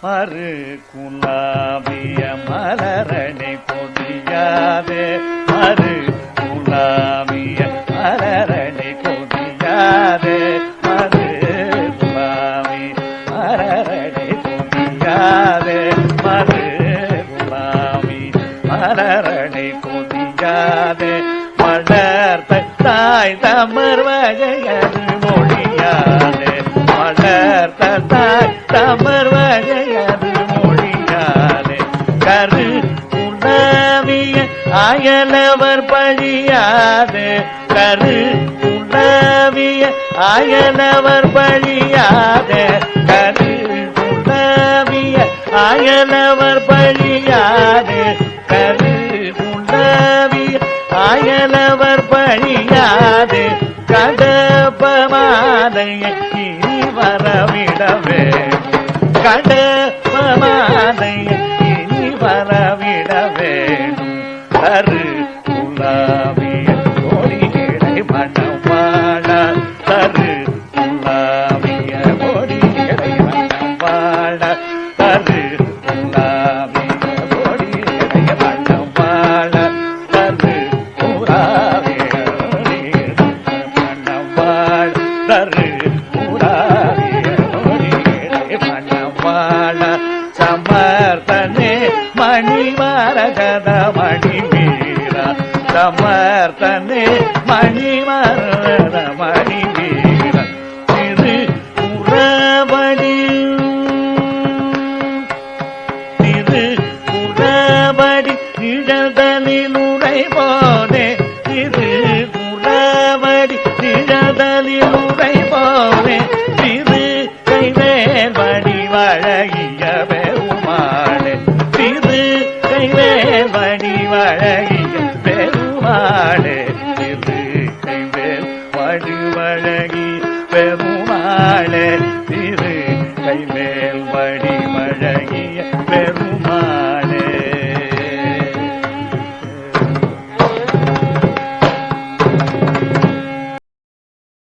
மறு குலாவிய மலரணி கொடியாதே மறு குலாவிய மலரணி கொடியாதே மறு குலாவி மலரணி கொடியாதே மறு குலாவி மலரணி கொடியாதே மலர்த்த தாய் தமர் வகையது மொழியாதே மலர்த்த தாய் தமர் வகையது மொழியாதே கரு உணவிய அயலவர் பழியாதே கரு உணவிய அயலவர் பழியாதே கரு உணவிய அயலவர் பழியாதே கரு உணவிய அயலவர் பழியாதே கடப்பமாதையை இனி வரவிடவே கடப்பமாதையை இனி வரவிட வேணும் கரு குலாவிய கொடிகளை மனம் வாழ கரு குலாவிய கொடிகளை மனம் வாழ கரு குலாவிய கொடிகளை மனம் வாழ கரு குலாவிய மனம் வாழ கரு குலாவிய கொடிகளை மனம் வாழ சமர்த்தனே மணிமரகத மணிவீர சமர்த்தனே மணிமரகத மணிவீர திரு புறவடி திரு புறவடி நிழதலில் உரை போனே திரு புறவடி நிழதலில் உரை போனே திரு கைவேல் வடி வழகிய பெருமாளே திரு கைவேல் வடி வழகிய பெருமாளே திரு கைவேல் வடி வழகி பெருமாளே திரு